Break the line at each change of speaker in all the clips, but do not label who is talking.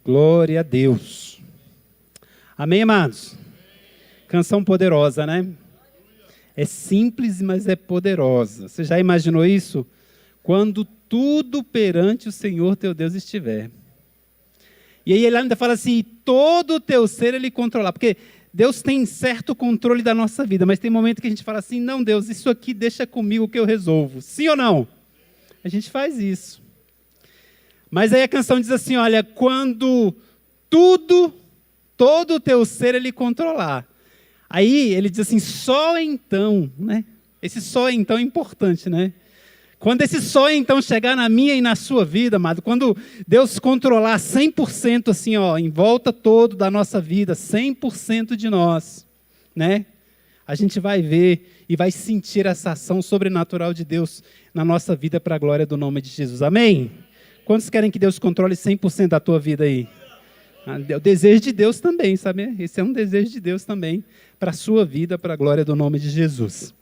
Glória a Deus. Amém, amados? Canção poderosa, né? É simples, mas é poderosa. Você já imaginou isso? Quando tudo perante o Senhor teu Deus estiver. E aí ele ainda fala assim, todo o teu ser ele controlar. Porque Deus tem certo controle da nossa vida, mas tem momento que a gente fala assim, não Deus, isso aqui deixa comigo que eu resolvo. Sim ou não? A gente faz isso. Mas aí a canção diz assim, olha, quando todo o teu ser ele controlar. Aí ele diz assim, só então, né? Esse só então é importante, né? Quando esse só então chegar na minha e na sua vida, amado, quando Deus controlar 100% assim, ó, em volta todo da nossa vida, 100% de nós, né? A gente vai ver e vai sentir essa ação sobrenatural de Deus na nossa vida para a glória do nome de Jesus. Amém? Quantos querem que Deus controle 100% da tua vida aí? O desejo de Deus também, sabe? Esse é um desejo de Deus também para a sua vida, para a glória do nome de Jesus.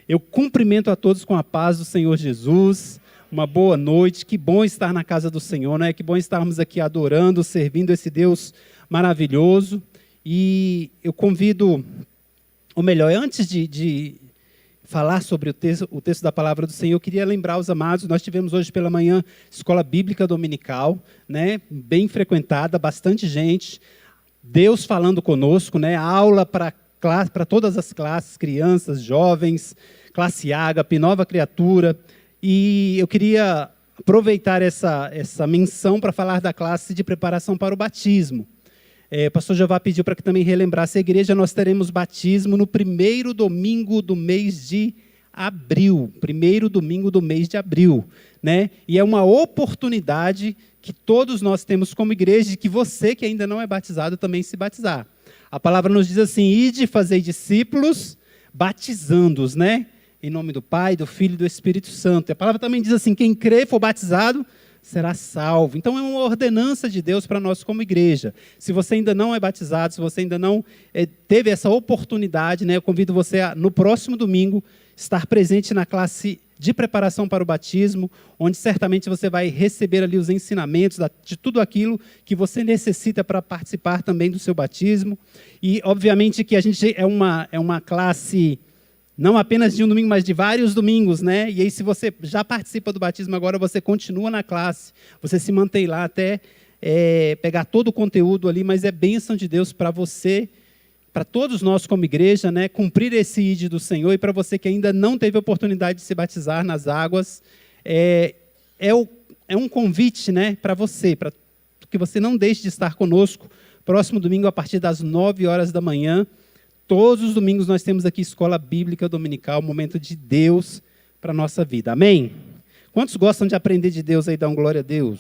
Eu cumprimento a todos com a paz do Senhor Jesus. Uma boa noite. Que bom estar na casa do Senhor, né? Que bom estarmos aqui adorando, servindo esse Deus maravilhoso. E eu convido, ou melhor, antes de falar sobre o texto da palavra do Senhor, eu queria lembrar os amados, nós tivemos hoje pela manhã escola bíblica dominical, né, bem frequentada, bastante gente, Deus falando conosco, né, aula para todas as classes, crianças, jovens, classe Ágape, nova criatura, e eu queria aproveitar essa menção para falar da classe de preparação para o batismo. O pastor Jeová pediu para que também relembrasse a igreja, nós teremos batismo no primeiro domingo do mês de abril, primeiro domingo do mês de abril, né? E é uma oportunidade que todos nós temos como igreja, de que você que ainda não é batizado também se batizar. A palavra nos diz assim, ide fazer discípulos, batizando-os, né? Em nome do Pai, do Filho e do Espírito Santo. E a palavra também diz assim, quem crê e for batizado, será salvo. Então é uma ordenança de Deus para nós como igreja. Se você ainda não é batizado, se você ainda não teve essa oportunidade, né, eu convido você a, no próximo domingo, estar presente na classe de preparação para o batismo, onde certamente você vai receber ali os ensinamentos de tudo aquilo que você necessita para participar também do seu batismo. E, obviamente, que a gente é uma classe não apenas de um domingo, mas de vários domingos, né? E aí, se você já participa do batismo agora, você continua na classe, você se mantém lá até pegar todo o conteúdo ali, mas é bênção de Deus para você, para todos nós como igreja, né? Cumprir esse ID do Senhor, e para você que ainda não teve a oportunidade de se batizar nas águas, é um convite, né, para você, para que você não deixe de estar conosco, próximo domingo a partir das 9 horas da manhã, todos os domingos nós temos aqui escola bíblica dominical, momento de Deus para a nossa vida. Amém? Quantos gostam de aprender de Deus aí? Dão glória a Deus.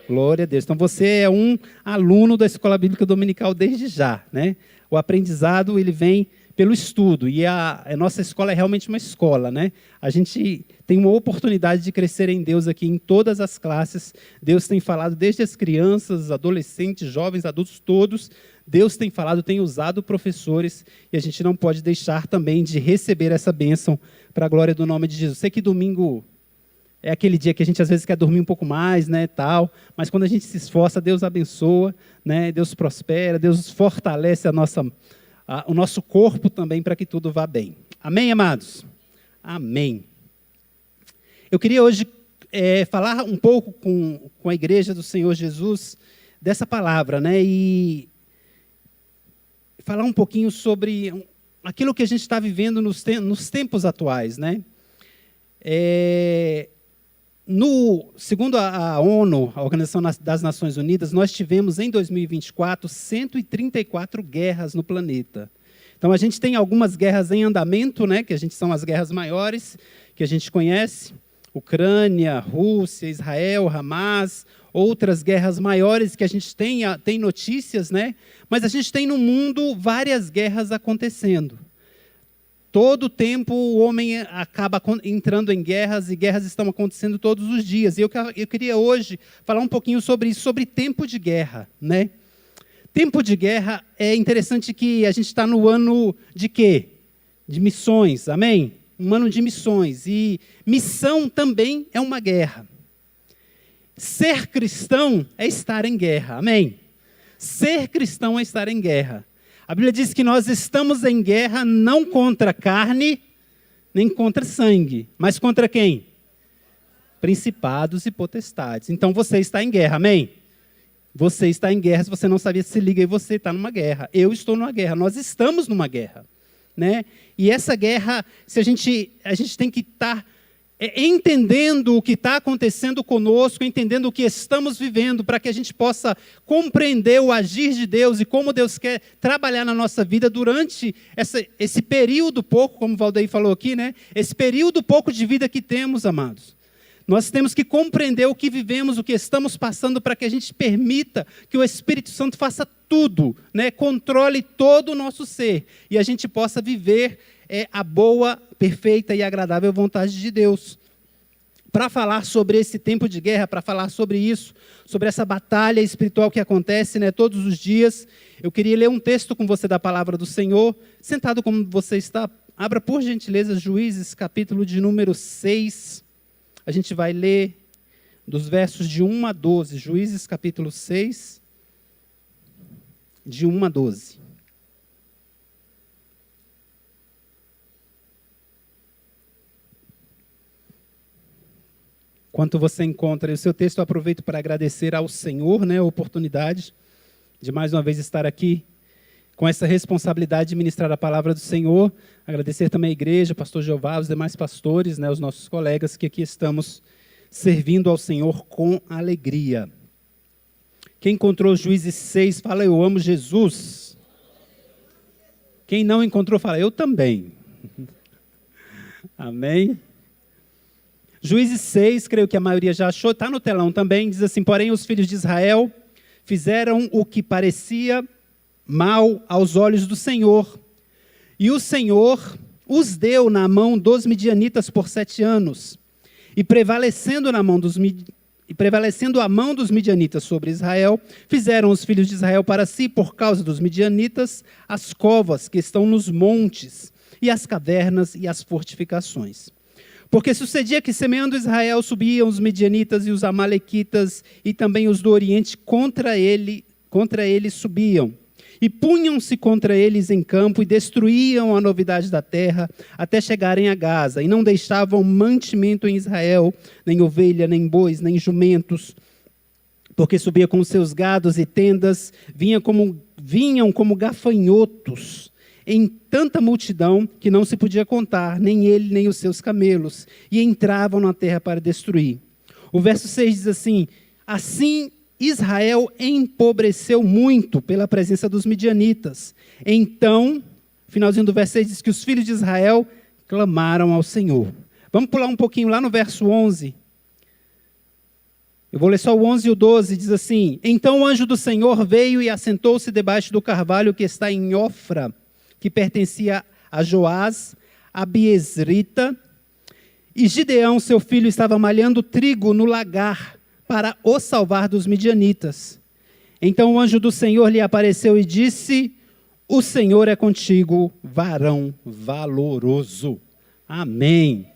Glória a Deus. Então você é um aluno da escola bíblica dominical desde já, né? O aprendizado ele vem pelo estudo, e a nossa escola é realmente uma escola, né? A gente tem uma oportunidade de crescer em Deus aqui em todas as classes. Deus tem falado desde as crianças, adolescentes, jovens, adultos, todos. Deus tem falado, tem usado professores, e a gente não pode deixar também de receber essa bênção para a glória do nome de Jesus. Sei que domingo é aquele dia que a gente às vezes quer dormir um pouco mais, né, tal, mas quando a gente se esforça, Deus abençoa, né, Deus prospera, Deus fortalece o nosso corpo também para que tudo vá bem. Amém, amados? Amém. Eu queria hoje falar um pouco com a igreja do Senhor Jesus dessa palavra, né, e falar um pouquinho sobre aquilo que a gente está vivendo nos tempos atuais, né? Segundo a ONU, a Organização das Nações Unidas, nós tivemos em 2024 134 guerras no planeta. Então a gente tem algumas guerras em andamento, né, que são as guerras maiores, que a gente conhece, Ucrânia, Rússia, Israel, Hamas, outras guerras maiores que a gente tem notícias, né? Mas a gente tem no mundo várias guerras acontecendo. Todo o tempo o homem acaba entrando em guerras, e guerras estão acontecendo todos os dias. E eu queria hoje falar um pouquinho sobre isso, sobre tempo de guerra, né? Tempo de guerra, é interessante que a gente está no ano de quê? De missões, amém? Um ano de missões. E missão também é uma guerra. ser cristão é estar em guerra, amém? Ser cristão é estar em guerra. A Bíblia diz que nós estamos em guerra não contra carne, nem contra sangue, mas contra quem? Principados e potestades. Então você está em guerra, amém? Você está em guerra, se você não sabia, se liga aí, você está numa guerra. Eu estou numa guerra, nós estamos numa guerra, né? E essa guerra, a gente tem que estar entendendo o que está acontecendo conosco, entendendo o que estamos vivendo, para que a gente possa compreender o agir de Deus e como Deus quer trabalhar na nossa vida durante esse período pouco, como o Valdeir falou aqui, né? Esse período pouco de vida que temos, amados. Nós temos que compreender o que vivemos, o que estamos passando, para que a gente permita que o Espírito Santo faça tudo, né? Controle todo o nosso ser, e a gente possa viver a boa, perfeita e agradável vontade de Deus. Para falar sobre esse tempo de guerra, para falar sobre isso, sobre essa batalha espiritual que acontece, né, todos os dias, eu queria ler um texto com você da palavra do Senhor, sentado como você está. Abra, por gentileza, Juízes, capítulo de número 6. A gente vai ler dos versos de 1 a 12. Juízes, capítulo 6, de 1 a 12. Enquanto você encontra o seu texto, eu aproveito para agradecer ao Senhor, né, a oportunidade de mais uma vez estar aqui com essa responsabilidade de ministrar a palavra do Senhor. Agradecer também à igreja, pastor Jeová, os demais pastores, né, os nossos colegas que aqui estamos servindo ao Senhor com alegria. Quem encontrou Juízes 6, fala, eu amo Jesus. Quem não encontrou, fala, eu também. Amém? Juízes 6, creio que a maioria já achou, está no telão também, diz assim, porém os filhos de Israel fizeram o que parecia mal aos olhos do Senhor, e o Senhor os deu na mão dos midianitas por 7 anos, e prevalecendo a mão dos midianitas sobre Israel, fizeram os filhos de Israel para si, por causa dos midianitas, as covas que estão nos montes, e as cavernas e as fortificações. Porque sucedia que, semeando Israel, subiam os midianitas e os amalequitas, e também os do Oriente contra ele subiam. E punham-se contra eles em campo, e destruíam a novidade da terra, até chegarem a Gaza, e não deixavam mantimento em Israel, nem ovelha, nem bois, nem jumentos, porque subia com os seus gados e tendas, vinham como gafanhotos, em tanta multidão que não se podia contar, nem ele, nem os seus camelos, e entravam na terra para destruir. O verso 6 diz assim, assim Israel empobreceu muito pela presença dos midianitas. Então, finalzinho do verso 6 diz que os filhos de Israel clamaram ao Senhor. Vamos pular um pouquinho lá no verso 11. Eu vou ler só o 11 e o 12, diz assim, então o anjo do Senhor veio e assentou-se debaixo do carvalho que está em Ofra, que pertencia a Joás, a Biesrita, e Gideão, seu filho, estava malhando trigo no lagar para o salvar dos midianitas. Então o anjo do Senhor lhe apareceu e disse, o Senhor é contigo, varão valoroso. Amém.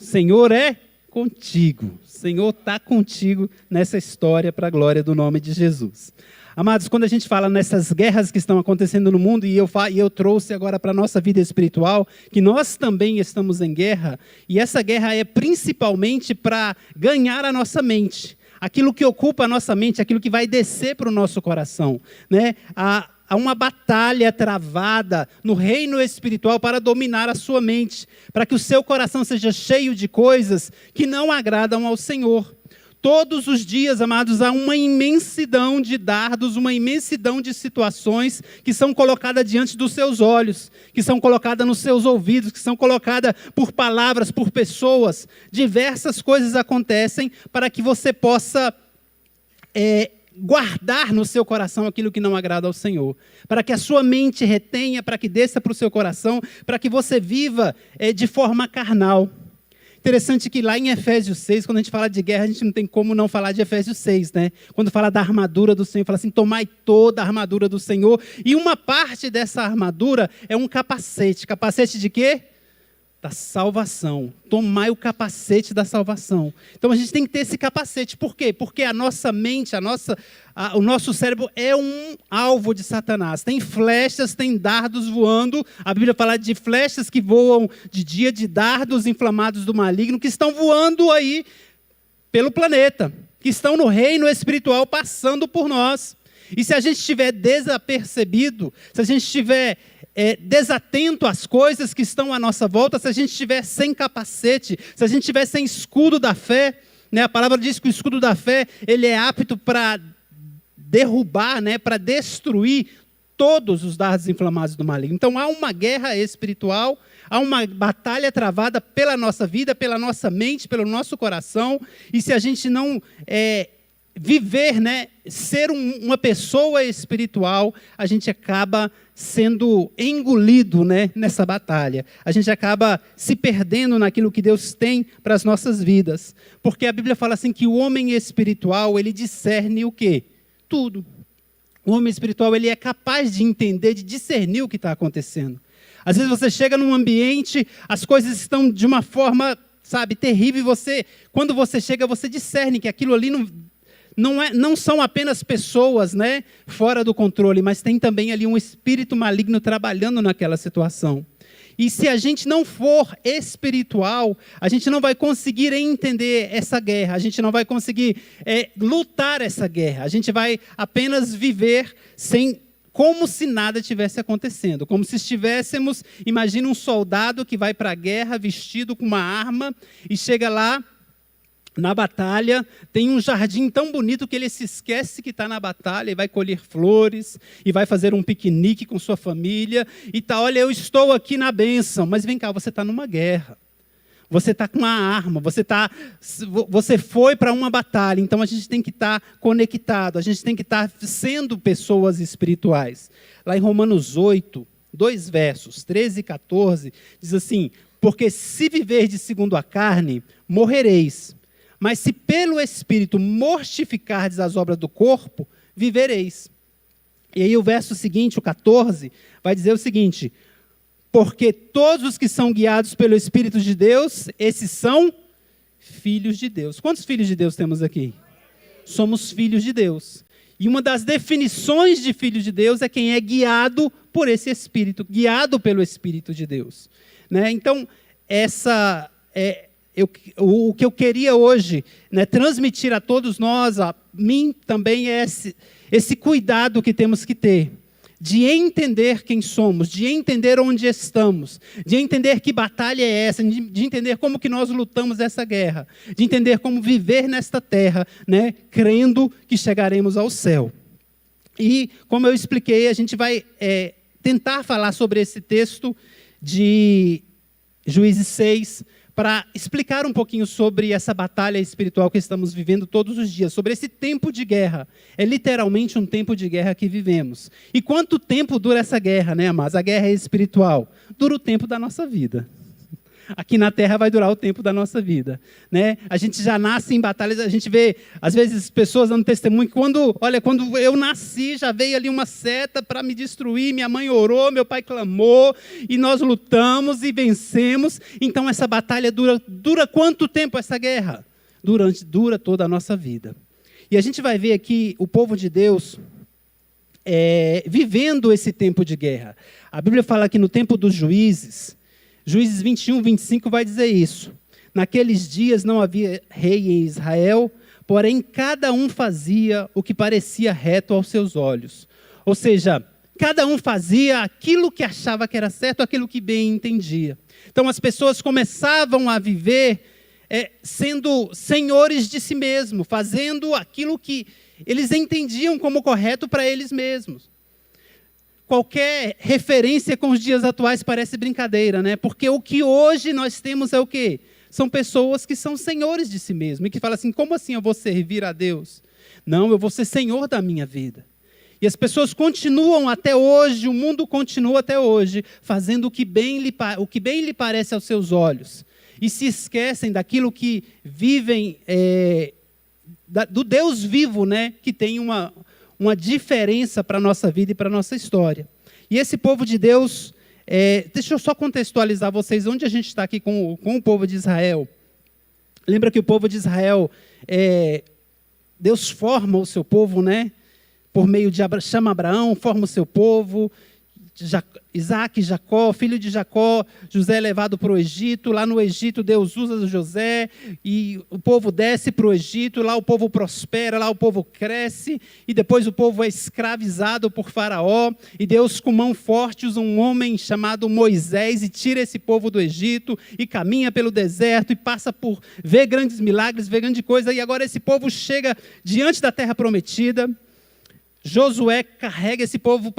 O Senhor é contigo. O Senhor está contigo nessa história para a glória do nome de Jesus. Amados, quando a gente fala nessas guerras que estão acontecendo no mundo, e eu trouxe agora para a nossa vida espiritual, que nós também estamos em guerra, e essa guerra é principalmente para ganhar a nossa mente, aquilo que ocupa a nossa mente, aquilo que vai descer para o nosso coração, né? Há uma batalha travada no reino espiritual para dominar a sua mente, para que o seu coração seja cheio de coisas que não agradam ao Senhor. Todos os dias, amados, há uma imensidão de dardos, uma imensidão de situações que são colocadas diante dos seus olhos, que são colocadas nos seus ouvidos, que são colocadas por palavras, por pessoas. Diversas coisas acontecem para que você possa guardar no seu coração aquilo que não agrada ao Senhor. Para que a sua mente retenha, para que desça para o seu coração, para que você viva de forma carnal. Interessante que lá em Efésios 6, quando a gente fala de guerra, a gente não tem como não falar de Efésios 6, né? Quando fala da armadura do Senhor, fala assim, tomai toda a armadura do Senhor. E uma parte dessa armadura é um capacete. Capacete de quê? Da salvação. Tomai o capacete da salvação. Então a gente tem que ter esse capacete. Por quê? Porque a nossa mente, o nosso cérebro é um alvo de Satanás. Tem flechas, tem dardos voando. A Bíblia fala de flechas que voam de dia, de dardos inflamados do maligno, que estão voando aí pelo planeta, que estão no reino espiritual passando por nós. E se a gente estiver desapercebido, se a gente estiver desatento às coisas que estão à nossa volta, se a gente estiver sem capacete, se a gente estiver sem escudo da fé, né, a palavra diz que o escudo da fé ele é apto para derrubar, né, para destruir todos os dardos inflamados do maligno. Então há uma guerra espiritual, há uma batalha travada pela nossa vida, pela nossa mente, pelo nosso coração, e se a gente não viver, né, ser uma pessoa espiritual, a gente acaba sendo engolido, né, nessa batalha. A gente acaba se perdendo naquilo que Deus tem para as nossas vidas. Porque a Bíblia fala assim que o homem espiritual, ele discerne o quê? Tudo. O homem espiritual, ele é capaz de entender, de discernir o que está acontecendo. Às vezes você chega num ambiente, as coisas estão de uma forma, sabe, terrível, e quando você chega, você discerne que aquilo ali não são apenas pessoas, né, fora do controle, mas tem também ali um espírito maligno trabalhando naquela situação. E se a gente não for espiritual, a gente não vai conseguir entender essa guerra, a gente não vai conseguir lutar essa guerra, a gente vai apenas viver como se nada tivesse acontecendo, como se estivéssemos, imagina um soldado que vai para a guerra vestido com uma arma e chega lá, na batalha, tem um jardim tão bonito que ele se esquece que está na batalha e vai colher flores e vai fazer um piquenique com sua família e tá, olha, eu estou aqui na bênção, mas vem cá, você está numa guerra, você está com uma arma, você foi para uma batalha, então a gente tem que estar conectado, a gente tem que estar sendo pessoas espirituais. Lá em Romanos 8, 2 versos, 13 e 14, diz assim, porque se viverdes segundo a carne, morrereis. Mas se pelo Espírito mortificardes as obras do corpo, vivereis. E aí o verso seguinte, o 14, vai dizer o seguinte, porque todos os que são guiados pelo Espírito de Deus, esses são filhos de Deus. Quantos filhos de Deus temos aqui? Somos filhos de Deus. E uma das definições de filho de Deus é quem é guiado por esse Espírito, guiado pelo Espírito de Deus. Né? Então, o que eu queria hoje, né, transmitir a todos nós, a mim também, é esse cuidado que temos que ter, de entender quem somos, de entender onde estamos, de entender que batalha é essa, de entender como que nós lutamos essa guerra, de entender como viver nesta terra, né, crendo que chegaremos ao céu. E, como eu expliquei, a gente vai tentar falar sobre esse texto de Juízes 6, para explicar um pouquinho sobre essa batalha espiritual que estamos vivendo todos os dias, sobre esse tempo de guerra. É literalmente um tempo de guerra que vivemos. E quanto tempo dura essa guerra, né, amados? A guerra é espiritual. Dura o tempo da nossa vida. Aqui na terra vai durar o tempo da nossa vida, né? A gente já nasce em batalhas, a gente vê, às vezes, pessoas dando testemunho, quando eu nasci, já veio ali uma seta para me destruir, minha mãe orou, meu pai clamou, e nós lutamos e vencemos. Então, essa batalha dura quanto tempo essa guerra? Dura toda a nossa vida. E a gente vai ver aqui o povo de Deus vivendo esse tempo de guerra. A Bíblia fala que no tempo dos juízes, Juízes 21, 25 vai dizer isso. Naqueles dias não havia rei em Israel, porém cada um fazia o que parecia reto aos seus olhos. Ou seja, cada um fazia aquilo que achava que era certo, aquilo que bem entendia. Então as pessoas começavam a viver sendo senhores de si mesmos, fazendo aquilo que eles entendiam como correto para eles mesmos. Qualquer referência com os dias atuais parece brincadeira, né? Porque o que hoje nós temos é o quê? São pessoas que são senhores de si mesmo e que falam assim, como assim eu vou servir a Deus? Não, eu vou ser senhor da minha vida. E as pessoas continuam até hoje, o mundo continua até hoje, fazendo o que bem lhe parece aos seus olhos. E se esquecem daquilo que vivem, do Deus vivo, né? Que tem uma diferença para a nossa vida e para a nossa história. E esse povo de Deus Deixa eu só contextualizar vocês onde a gente está aqui com o povo de Israel. Lembra que o povo de Israel, Deus forma o seu povo, né? Por meio de chama Abraão, forma o seu povo, Isaac, Jacó, filho de Jacó, José é levado para o Egito. Lá no Egito Deus usa José e o povo desce para o Egito. Lá o povo prospera, lá o povo cresce e depois o povo é escravizado por Faraó. E Deus, com mão forte, usa um homem chamado Moisés e tira esse povo do Egito e caminha pelo deserto e passa por ver grandes milagres, ver grande coisa. E agora esse povo chega diante da terra prometida. Josué carrega esse povo,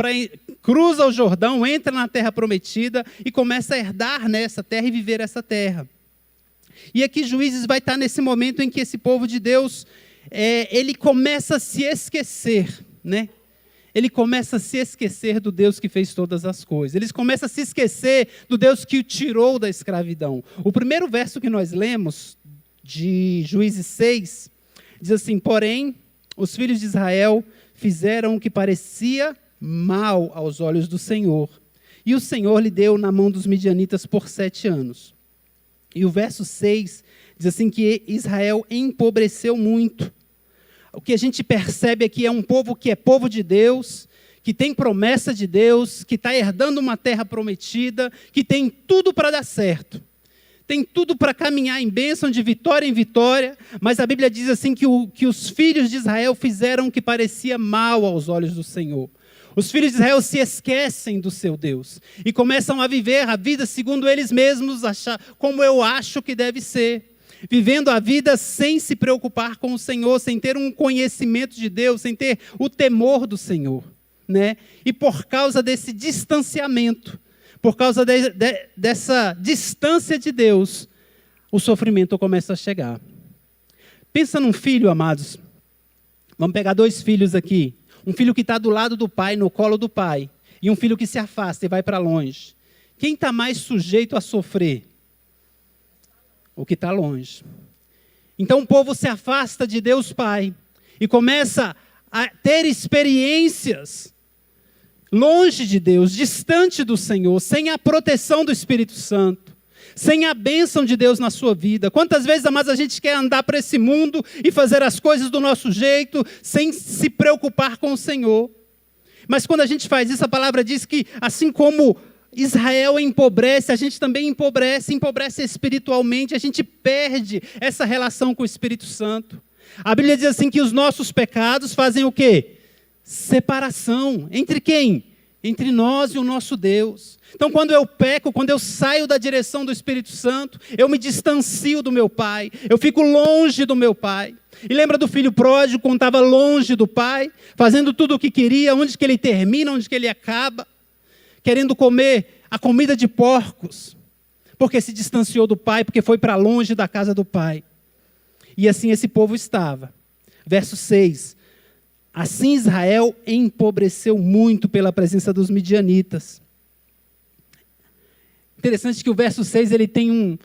cruza o Jordão, entra na terra prometida e começa a herdar nessa terra e viver essa terra. E aqui Juízes vai estar nesse momento em que esse povo de Deus, ele começa a se esquecer, né? Ele começa a se esquecer do Deus que fez todas as coisas. Eles começam a se esquecer do Deus que o tirou da escravidão. O primeiro verso que nós lemos, de Juízes 6, diz assim: porém, os filhos de Israel fizeram o que parecia mal aos olhos do Senhor. E o Senhor lhe deu na mão dos midianitas por 7 anos. E o verso 6 diz assim que Israel empobreceu muito. O que a gente percebe aqui é um povo que é povo de Deus, que tem promessa de Deus, que está herdando uma terra prometida, que tem tudo para dar certo. Tem tudo para caminhar em bênção, de vitória em vitória, mas a Bíblia diz assim que os filhos de Israel fizeram o que parecia mal aos olhos do Senhor. Os filhos de Israel se esquecem do seu Deus e começam a viver a vida segundo eles mesmos, como eu acho que deve ser. Vivendo a vida sem se preocupar com o Senhor, sem ter um conhecimento de Deus, sem ter o temor do Senhor, né? E por causa desse distanciamento, por causa dessa distância de Deus, o sofrimento começa a chegar. Pensa num filho, amados. Vamos pegar 2 filhos aqui. Um filho que está do lado do pai, no colo do pai. E um filho que se afasta e vai para longe. Quem está mais sujeito a sofrer? O que está longe. Então o povo se afasta de Deus Pai. E começa a ter experiências longe de Deus, distante do Senhor, sem a proteção do Espírito Santo, sem a bênção de Deus na sua vida. Quantas vezes, amados, a gente quer andar para esse mundo e fazer as coisas do nosso jeito, sem se preocupar com o Senhor. Mas quando a gente faz isso, a palavra diz que, assim como Israel empobrece, a gente também empobrece espiritualmente, a gente perde essa relação com o Espírito Santo. A Bíblia diz assim que os nossos pecados fazem o quê? Separação. Entre quem? Entre nós e o nosso Deus. Então, quando eu peco, quando eu saio da direção do Espírito Santo, eu me distancio do meu Pai, eu fico longe do meu Pai. E lembra do filho pródigo, quando estava longe do Pai, fazendo tudo o que queria, onde que ele termina, onde que ele acaba, querendo comer a comida de porcos, porque se distanciou do Pai, porque foi para longe da casa do Pai. E assim esse povo estava. Verso 6. Assim Israel empobreceu muito pela presença dos midianitas. Interessante que o verso 6 ele tem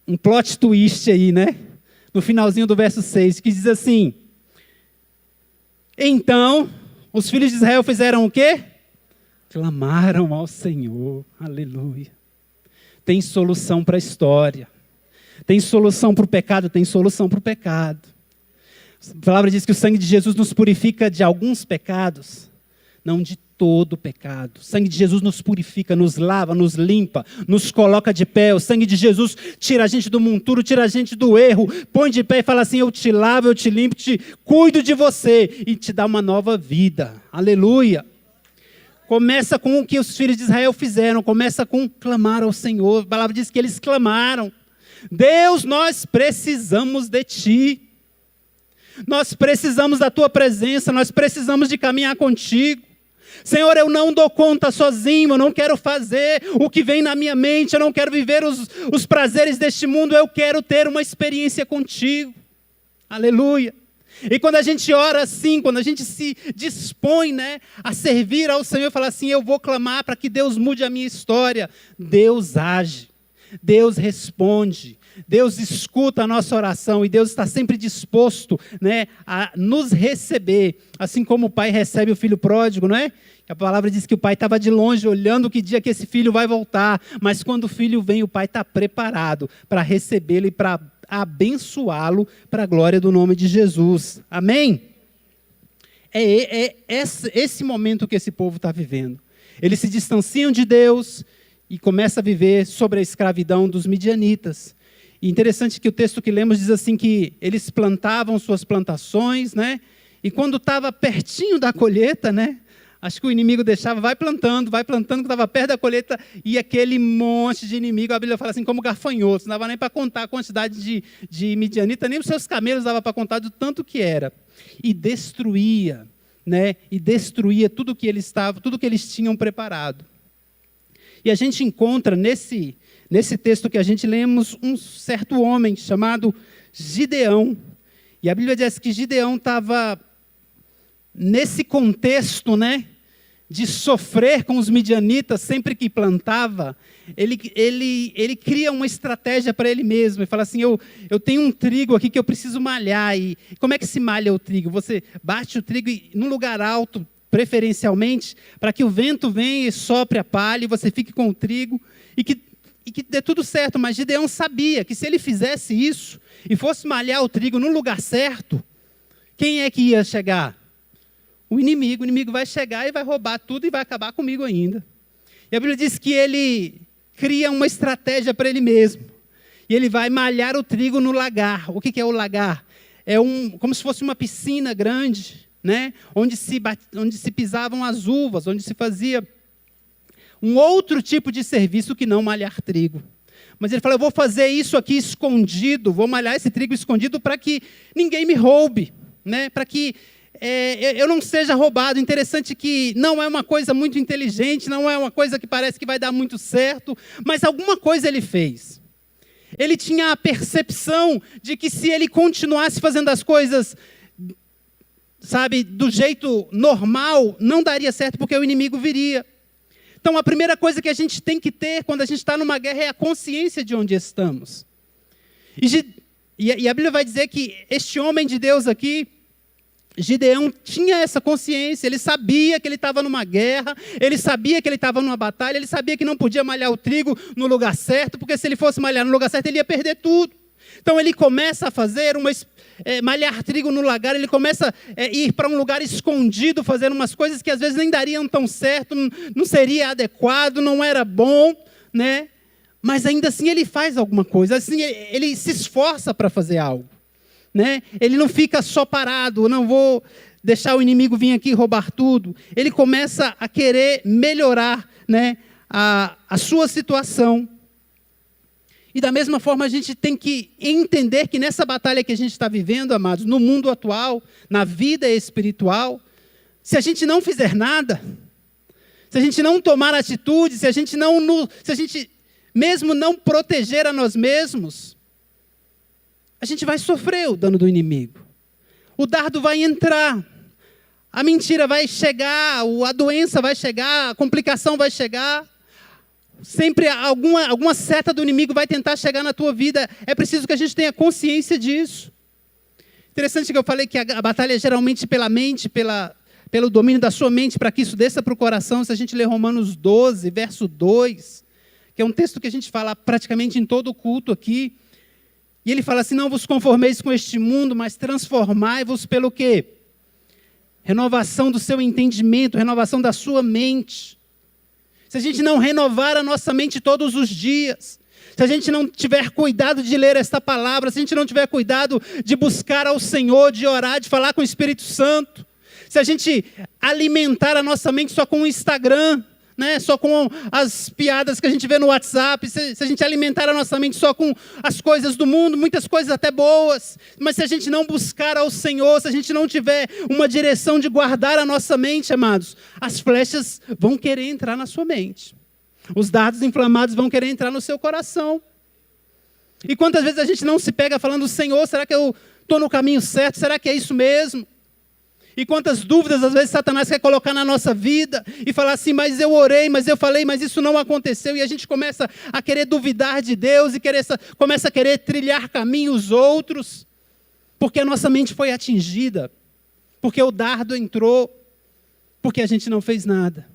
um plot twist aí, né? No finalzinho do verso 6, que diz assim: então, os filhos de Israel fizeram o quê? Clamaram ao Senhor. Aleluia. Tem solução para a história. Tem solução para o pecado, tem solução para o pecado. A palavra diz que o sangue de Jesus nos purifica de alguns pecados, não de todo pecado. O sangue de Jesus nos purifica, nos lava, nos limpa, nos coloca de pé. O sangue de Jesus tira a gente do monturo, tira a gente do erro, põe de pé e fala assim: eu te lavo, eu te limpo, cuido de você e te dá uma nova vida. Aleluia. Começa com o que os filhos de Israel fizeram, começa com clamar ao Senhor. A palavra diz que eles clamaram: Deus, nós precisamos de Ti. Nós precisamos da Tua presença, nós precisamos de caminhar contigo. Senhor, eu não dou conta sozinho, eu não quero fazer o que vem na minha mente, eu não quero viver os prazeres deste mundo, eu quero ter uma experiência contigo. Aleluia. E quando a gente ora assim, quando a gente se dispõe, né, a servir ao Senhor e falar assim: eu vou clamar para que Deus mude a minha história, Deus age. Deus responde, Deus escuta a nossa oração e Deus está sempre disposto, né, a nos receber, assim como o pai recebe o filho pródigo, não é? A palavra diz que o pai estava de longe olhando que dia que esse filho vai voltar, mas quando o filho vem, o pai está preparado para recebê-lo e para abençoá-lo para a glória do nome de Jesus. Amém? É esse momento que esse povo está vivendo. Eles se distanciam de Deus e começam a viver sobre a escravidão dos midianitas. E interessante que o texto que lemos diz assim que eles plantavam suas plantações, né? E quando estava pertinho da colheita, né? Acho que o inimigo deixava, vai plantando, que estava perto da colheita, e aquele monte de inimigo, a Bíblia fala assim, como gafanhotos, não dava nem para contar a quantidade de midianita, nem os seus camelos dava para contar do tanto que era. E destruía, né? E destruía tudo que eles tinham preparado. E a gente encontra nesse texto que a gente lemos um certo homem chamado Gideão. E a Bíblia diz que Gideão estava nesse contexto, né, de sofrer com os midianitas sempre que plantava. Ele cria uma estratégia para ele mesmo. Ele fala assim, eu tenho um trigo aqui que eu preciso malhar. E como é que se malha o trigo? Você bate o trigo num lugar alto, preferencialmente, para que o vento venha e sopre a palha e você fique com o trigo e que dê tudo certo. Mas Gideão sabia que se ele fizesse isso e fosse malhar o trigo no lugar certo, quem é que ia chegar? O inimigo vai chegar e vai roubar tudo e vai acabar comigo ainda. E a Bíblia diz que ele cria uma estratégia para ele mesmo. E ele vai malhar o trigo no lagar. O que é o lagar? É como se fosse uma piscina grande, né? Onde se pisavam as uvas, onde se fazia um outro tipo de serviço que não malhar trigo. Mas ele fala, eu vou fazer isso aqui escondido, vou malhar esse trigo escondido para que ninguém me roube, né? Para que eu não seja roubado. Interessante que não é uma coisa muito inteligente, não é uma coisa que parece que vai dar muito certo, mas alguma coisa ele fez. Ele tinha a percepção de que se ele continuasse fazendo as coisas, sabe, do jeito normal, não daria certo porque o inimigo viria. Então a primeira coisa que a gente tem que ter quando a gente está numa guerra é a consciência de onde estamos. E a Bíblia vai dizer que este homem de Deus aqui, Gideão, tinha essa consciência. Ele sabia que ele estava numa guerra, ele sabia que ele estava numa batalha, ele sabia que não podia malhar o trigo no lugar certo, porque se ele fosse malhar no lugar certo, ele ia perder tudo. Então ele começa a fazer malhar trigo no lagar, ele começa a ir para um lugar escondido, fazendo umas coisas que às vezes nem dariam tão certo, não seria adequado, não era bom, né? Mas ainda assim ele faz alguma coisa, assim ele se esforça para fazer algo. Né? Ele não fica só parado, não vou deixar o inimigo vir aqui roubar tudo. Ele começa a querer melhorar, né, a sua situação. E da mesma forma a gente tem que entender que nessa batalha que a gente está vivendo, amados, no mundo atual, na vida espiritual, se a gente não fizer nada, se a gente não tomar atitude, se a gente mesmo não proteger a nós mesmos, a gente vai sofrer o dano do inimigo. O dardo vai entrar, a mentira vai chegar, a doença vai chegar, a complicação vai chegar. Sempre alguma seta do inimigo vai tentar chegar na tua vida. É preciso que a gente tenha consciência disso. Interessante que eu falei que a batalha é geralmente pela mente, pelo domínio da sua mente, para que isso desça para o coração. Se a gente ler Romanos 12, verso 2, que é um texto que a gente fala praticamente em todo o culto aqui, e ele fala assim, não vos conformeis com este mundo, mas transformai-vos pelo quê? Renovação do seu entendimento, renovação da sua mente. Se a gente não renovar a nossa mente todos os dias, se a gente não tiver cuidado de ler esta palavra, se a gente não tiver cuidado de buscar ao Senhor, de orar, de falar com o Espírito Santo, se a gente alimentar a nossa mente só com o Instagram, né, só com as piadas que a gente vê no WhatsApp, se a gente alimentar a nossa mente só com as coisas do mundo, muitas coisas até boas, mas se a gente não buscar ao Senhor, se a gente não tiver uma direção de guardar a nossa mente, amados, as flechas vão querer entrar na sua mente. Os dardos inflamados vão querer entrar no seu coração. E quantas vezes a gente não se pega falando, Senhor, será que eu estou no caminho certo? Será que é isso mesmo? E quantas dúvidas às vezes Satanás quer colocar na nossa vida e falar assim, mas eu orei, mas eu falei, mas isso não aconteceu. E a gente começa a querer duvidar de Deus e começa a querer trilhar caminhos outros, porque a nossa mente foi atingida, porque o dardo entrou, porque a gente não fez nada.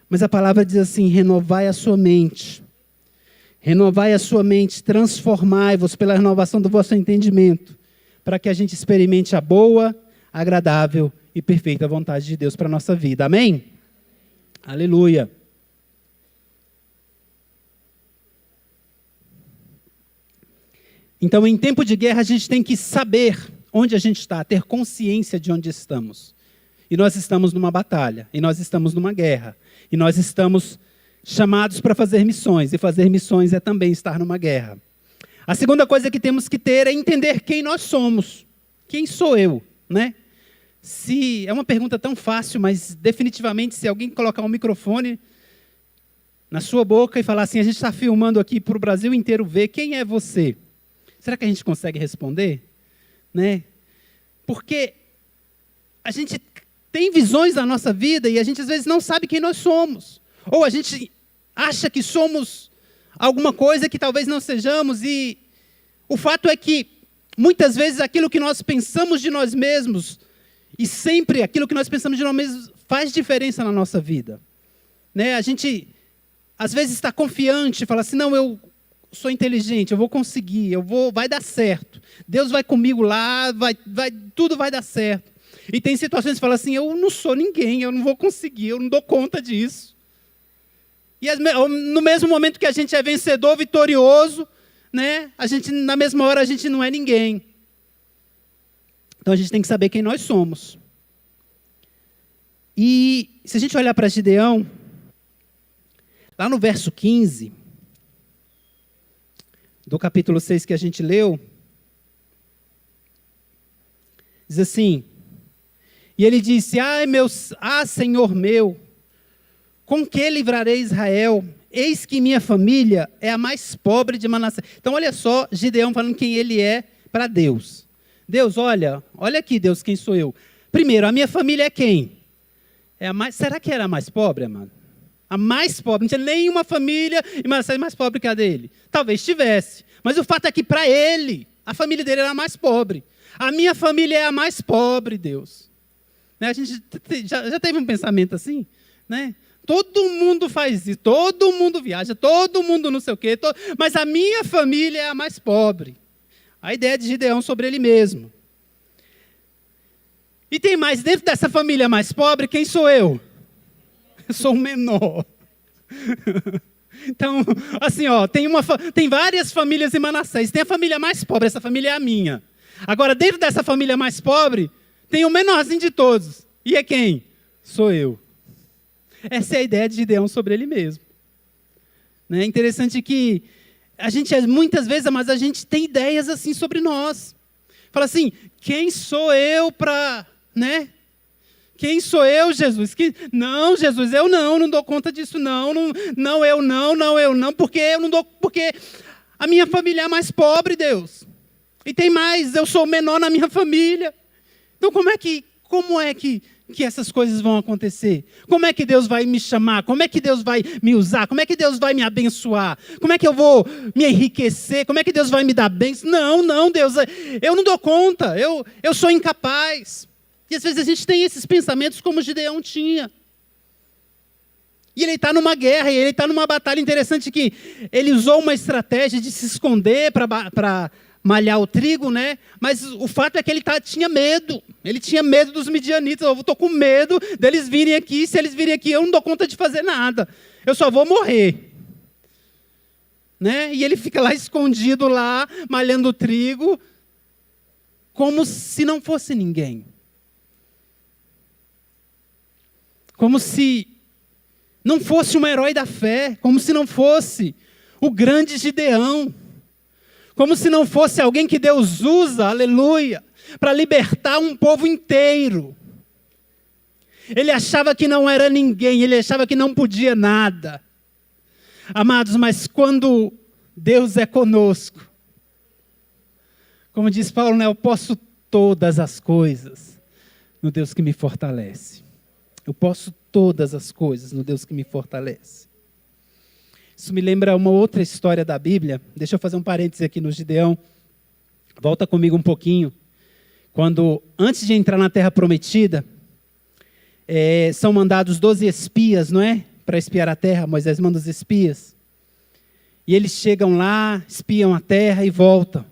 Mas a palavra diz assim, renovai a sua mente. Renovai a sua mente, transformai-vos pela renovação do vosso entendimento, para que a gente experimente a boa, agradável e perfeita vontade de Deus para a nossa vida. Amém? Aleluia. Então, em tempo de guerra, a gente tem que saber onde a gente está, ter consciência de onde estamos. E nós estamos numa batalha, e nós estamos numa guerra, e nós estamos chamados para fazer missões, e fazer missões é também estar numa guerra. A segunda coisa que temos que ter é entender quem nós somos. Quem sou eu, né? É uma pergunta tão fácil, mas definitivamente se alguém colocar um microfone na sua boca e falar assim, a gente está filmando aqui para o Brasil inteiro ver, quem é você? Será que a gente consegue responder? Né? Porque a gente tem visões na nossa vida e a gente às vezes não sabe quem nós somos. Ou a gente acha que somos alguma coisa que talvez não sejamos, e o fato é que muitas vezes aquilo que nós pensamos de nós mesmos, e sempre aquilo que nós pensamos de nós mesmos faz diferença na nossa vida. Né? A gente às vezes está confiante, fala assim, não, eu sou inteligente, eu vou conseguir, vai dar certo. Deus vai comigo lá, tudo vai dar certo. E tem situações que fala assim, eu não sou ninguém, eu não vou conseguir, eu não dou conta disso. E no mesmo momento que a gente é vencedor, vitorioso, né, na mesma hora a gente não é ninguém. Então a gente tem que saber quem nós somos. E se a gente olhar para Gideão, lá no verso 15, do capítulo 6 que a gente leu, diz assim, e ele disse, Senhor meu, com que livrarei Israel? Eis que minha família é a mais pobre de Manassés. Então, olha só, Gideão falando quem ele é para Deus. Deus, olha aqui, Deus, quem sou eu? Primeiro, a minha família é quem? Será que era a mais pobre, amado? A mais pobre, não tinha nenhuma família em Manassés mais pobre que a dele. Talvez tivesse, mas o fato é que para ele, a família dele era a mais pobre. A minha família é a mais pobre, Deus. Né? A gente já teve um pensamento assim, né? Todo mundo faz isso, todo mundo viaja, todo mundo não sei o quê, mas a minha família é a mais pobre. A ideia de Gideão sobre ele mesmo. E tem mais, dentro dessa família mais pobre, quem sou eu? Eu sou o menor. Então, assim, tem várias famílias em Manassés. Tem a família mais pobre, essa família é a minha. Agora, dentro dessa família mais pobre, tem o menorzinho de todos. E é quem? Sou eu. Essa é a ideia de Gideão sobre ele mesmo. É interessante que a gente, muitas vezes, mas a gente tem ideias assim sobre nós. Fala assim, quem sou eu para, né? Quem sou eu, Jesus? Não, Jesus, eu não dou conta disso, porque a minha família é a mais pobre, Deus. E tem mais, eu sou o menor na minha família. Então, como é que essas coisas vão acontecer? Como é que Deus vai me chamar? Como é que Deus vai me usar? Como é que Deus vai me abençoar? Como é que eu vou me enriquecer? Como é que Deus vai me dar bênção? Não, Deus, eu não dou conta, eu sou incapaz. E às vezes a gente tem esses pensamentos como Gideão tinha. E ele está numa guerra, e ele está numa batalha. Interessante que ele usou uma estratégia de se esconder para malhar o trigo, né? Mas o fato é que ele tinha medo. Ele tinha medo dos midianitas. Eu estou com medo deles virem aqui. Se eles virem aqui, eu não dou conta de fazer nada. Eu só vou morrer. Né? E ele fica lá escondido, lá, malhando o trigo, como se não fosse ninguém. Como se não fosse um herói da fé. Como se não fosse o grande Gideão. Como se não fosse alguém que Deus usa, aleluia, para libertar um povo inteiro. Ele achava que não era ninguém, ele achava que não podia nada. Amados, mas quando Deus é conosco, como diz Paulo, né, eu posso todas as coisas no Deus que me fortalece. Eu posso todas as coisas no Deus que me fortalece. Isso me lembra uma outra história da Bíblia. Deixa eu fazer um parêntese aqui no Gideão. Volta comigo um pouquinho. Quando, antes de entrar na Terra Prometida, são mandados 12 espias, não é? Para espiar a terra, Moisés manda os espias. E eles chegam lá, espiam a terra e voltam.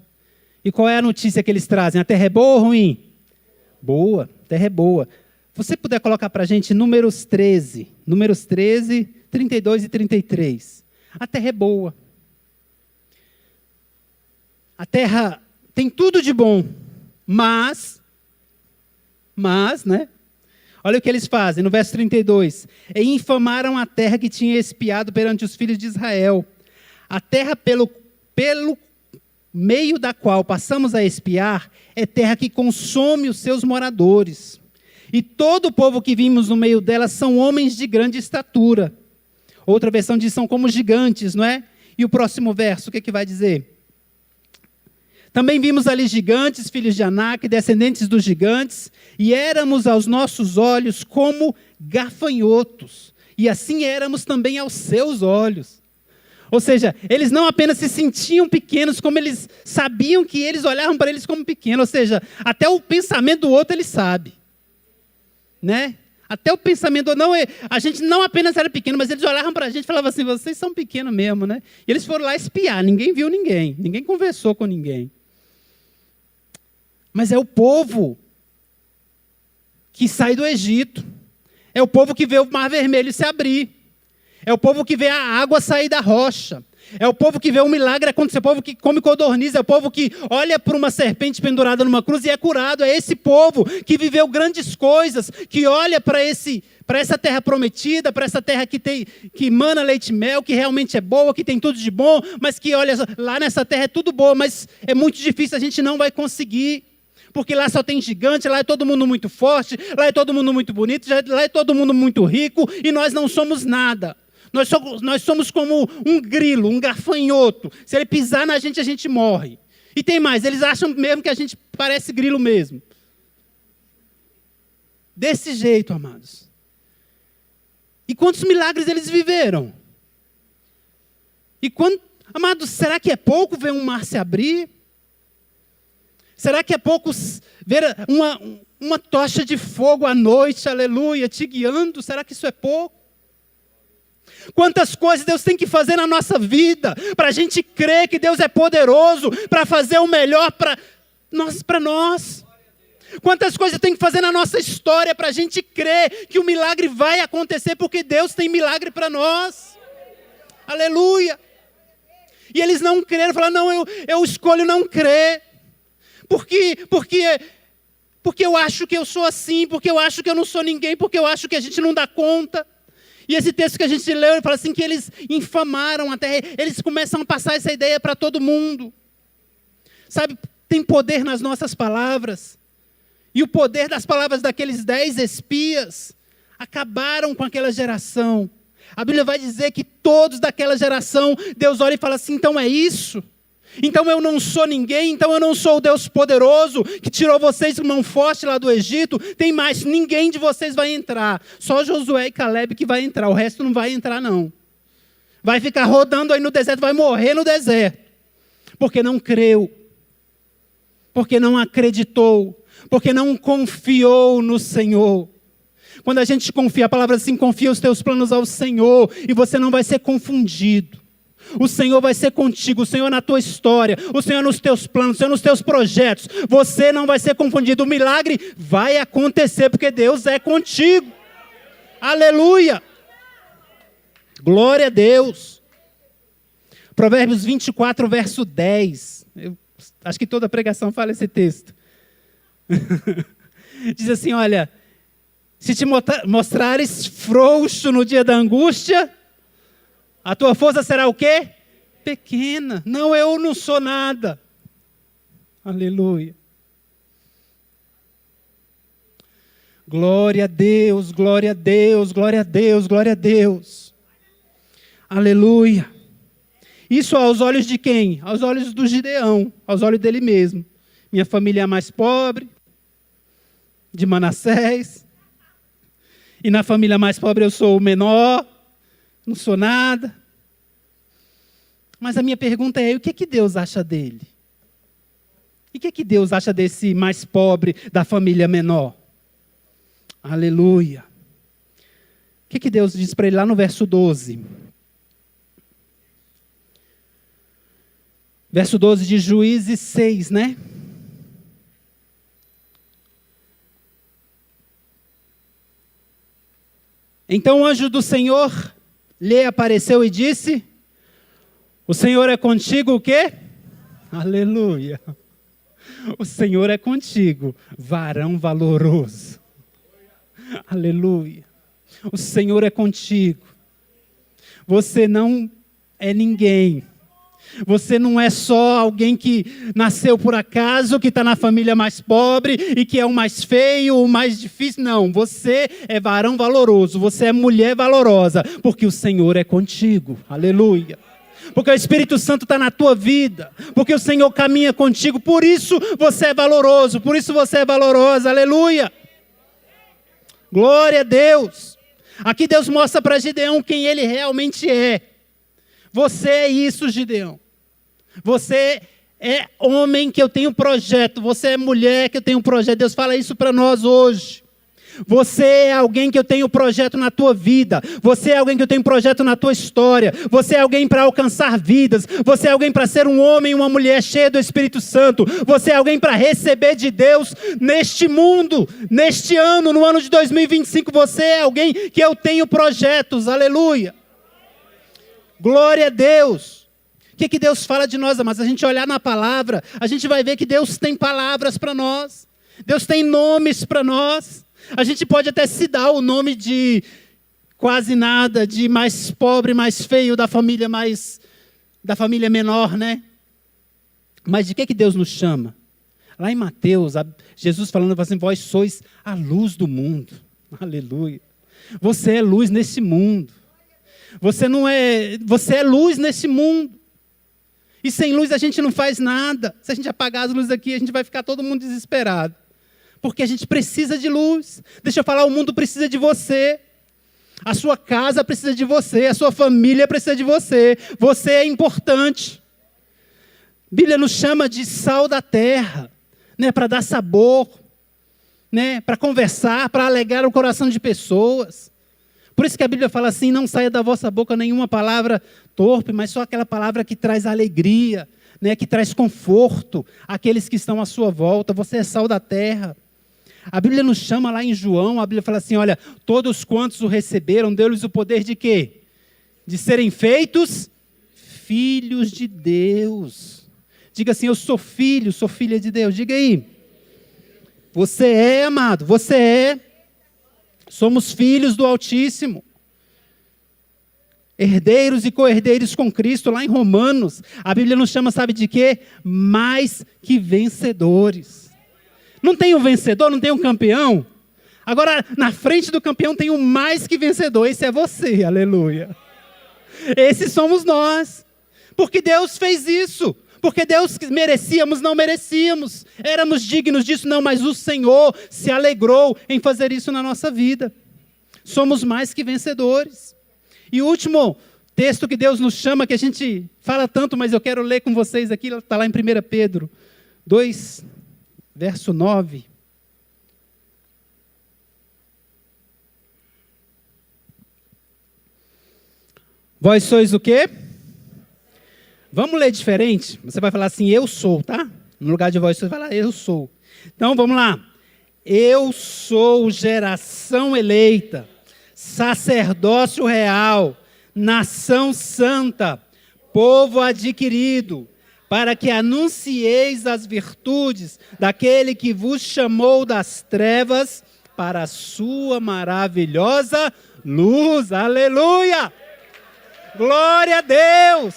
E qual é a notícia que eles trazem? A terra é boa ou ruim? Boa, a terra é boa. Você puder colocar para a gente Números 13, 32 e 33. A terra é boa. A terra tem tudo de bom, mas, né? Olha o que eles fazem, no verso 32. E infamaram a terra que tinha espiado perante os filhos de Israel. A terra pelo meio da qual passamos a espiar é terra que consome os seus moradores. E todo o povo que vimos no meio dela são homens de grande estatura. Outra versão diz são como gigantes, não é? E o próximo verso, o que vai dizer? Também vimos ali gigantes, filhos de Anak, descendentes dos gigantes, e éramos aos nossos olhos como gafanhotos, e assim éramos também aos seus olhos. Ou seja, eles não apenas se sentiam pequenos, como eles sabiam que eles olhavam para eles como pequenos, ou seja, até o pensamento do outro ele sabe, né? Até o pensamento, não, a gente não apenas era pequeno, mas eles olhavam para a gente e falavam assim, vocês são pequenos mesmo, né? E eles foram lá espiar, ninguém viu ninguém conversou com ninguém. Mas é o povo que sai do Egito. É o povo que vê o Mar Vermelho se abrir. É o povo que vê a água sair da rocha. É o povo que vê um milagre acontecer. É o povo que come codorniz. É o povo que olha para uma serpente pendurada numa cruz e é curado. É esse povo que viveu grandes coisas, que olha para essa terra prometida, para essa terra que mana leite e mel, que realmente é boa, que tem tudo de bom, mas que olha, lá nessa terra é tudo bom, mas é muito difícil, a gente não vai conseguir. Porque lá só tem gigante, lá é todo mundo muito forte, lá é todo mundo muito bonito, lá é todo mundo muito rico, e nós não somos nada. Nós somos como um grilo, um gafanhoto. Se ele pisar na gente, a gente morre. E tem mais, eles acham mesmo que a gente parece grilo mesmo. Desse jeito, amados. E quantos milagres eles viveram? Amados, será que é pouco ver um mar se abrir? Será que é pouco ver uma tocha de fogo à noite, aleluia, te guiando? Será que isso é pouco? Quantas coisas Deus tem que fazer na nossa vida para a gente crer que Deus é poderoso para fazer o melhor para nós. Quantas coisas tem que fazer na nossa história para a gente crer que o milagre vai acontecer porque Deus tem milagre para nós. Aleluia. E eles não creram, falaram, não, eu escolho não crer. Porque eu acho que eu sou assim, porque eu acho que eu não sou ninguém, porque eu acho que a gente não dá conta. E esse texto que a gente leu, ele fala assim, que eles infamaram a terra, eles começam a passar essa ideia para todo mundo. Sabe, tem poder nas nossas palavras. E o poder das palavras daqueles 10 espias acabaram com aquela geração. A Bíblia vai dizer que todos daquela geração, Deus olha e fala assim, então é isso? Então eu não sou ninguém, então eu não sou o Deus poderoso que tirou vocês com mão forte lá do Egito. Tem mais, ninguém de vocês vai entrar. Só Josué e Caleb que vai entrar, o resto não vai entrar não. Vai ficar rodando aí no deserto, vai morrer no deserto. Porque não creu, porque não acreditou, porque não confiou no Senhor. Quando a gente confia, a palavra assim, confia os teus planos ao Senhor e você não vai ser confundido. O Senhor vai ser contigo, o Senhor na tua história, o Senhor nos teus planos, o Senhor nos teus projetos. Você não vai ser confundido. O milagre vai acontecer porque Deus é contigo. Aleluia! Glória a Deus. Provérbios 24, verso 10. Eu acho que toda pregação fala esse texto. Diz assim, olha, se te mostrares frouxo no dia da angústia, a tua força será o quê? Pequena. Não, eu não sou nada. Aleluia. Glória a Deus, glória a Deus, glória a Deus, glória a Deus. Aleluia. Isso aos olhos de quem? Aos olhos do Gideão, aos olhos dele mesmo. Minha família é a mais pobre. de Manassés. E na família mais pobre eu sou o menor, não sou nada. Mas a minha pergunta é, o que Deus acha dele? E o que Deus acha desse mais pobre da família menor? Aleluia. O que Deus diz para ele lá no verso 12? Verso 12 de Juízes 6, né? Então o anjo do Senhor lhe apareceu e disse: o Senhor é contigo o quê? Aleluia. O Senhor é contigo, varão valoroso. Aleluia. O Senhor é contigo. Você não é ninguém. Você não é só alguém que nasceu por acaso, que está na família mais pobre e que é o mais feio, o mais difícil. Não, você é varão valoroso, você é mulher valorosa, porque o Senhor é contigo. Aleluia. Porque o Espírito Santo está na tua vida, porque o Senhor caminha contigo, por isso você é valoroso, por isso você é valorosa. Aleluia. Glória a Deus. Aqui Deus mostra para Gideão quem ele realmente é. Você é isso, Gideão. Você é homem que eu tenho projeto. Você é mulher que eu tenho projeto. Deus fala isso para nós hoje. Você é alguém que eu tenho projeto na tua vida. Você é alguém que eu tenho projeto na tua história. Você é alguém para alcançar vidas. Você é alguém para ser um homem e uma mulher cheia do Espírito Santo. Você é alguém para receber de Deus neste mundo, neste ano, no ano de 2025. Você é alguém que eu tenho projetos. Aleluia. Glória a Deus. O que Deus fala de nós, amados? A gente olhar na palavra, a gente vai ver que Deus tem palavras para nós. Deus tem nomes para nós. A gente pode até se dar o nome de quase nada, de mais pobre, mais feio, da família menor, né? Mas de que Deus nos chama? Lá em Mateus, Jesus falando assim, vós sois a luz do mundo. Aleluia. Você é luz nesse mundo. Você é luz nesse mundo. E sem luz a gente não faz nada. Se a gente apagar as luzes aqui, a gente vai ficar todo mundo desesperado. Porque a gente precisa de luz. Deixa eu falar, o mundo precisa de você. A sua casa precisa de você. A sua família precisa de você. Você é importante. A Bíblia nos chama de sal da terra, né, para dar sabor, né, para conversar, para alegrar o coração de pessoas. Por isso que a Bíblia fala assim, não saia da vossa boca nenhuma palavra torpe, mas só aquela palavra que traz alegria, né, que traz conforto àqueles que estão à sua volta. Você é sal da terra. A Bíblia nos chama lá em João, a Bíblia fala assim, olha, todos quantos o receberam, deu-lhes o poder de quê? De serem feitos filhos de Deus. Diga assim, eu sou filho, sou filha de Deus. Diga aí. Você é, amado, você é. Somos filhos do Altíssimo. Herdeiros e co-herdeiros com Cristo, lá em Romanos. A Bíblia nos chama, sabe de quê? Mais que vencedores. Não tem um vencedor, não tem um campeão? Agora, na frente do campeão tem um mais que vencedor. Esse é você, aleluia. Esses somos nós. Porque Deus fez isso. Porque Deus merecíamos, não merecíamos. Éramos dignos disso, não, mas o Senhor se alegrou em fazer isso na nossa vida. Somos mais que vencedores. E o último texto que Deus nos chama, que a gente fala tanto, mas eu quero ler com vocês aqui, está lá em 1 Pedro 2, verso 9. Vós sois o quê? Vamos ler diferente? Você vai falar assim, eu sou, tá? No lugar de vós, você vai falar, eu sou. Então, vamos lá. Eu sou geração eleita, sacerdócio real, nação santa, povo adquirido, para que anuncieis as virtudes daquele que vos chamou das trevas para a sua maravilhosa luz. Aleluia! Glória a Deus!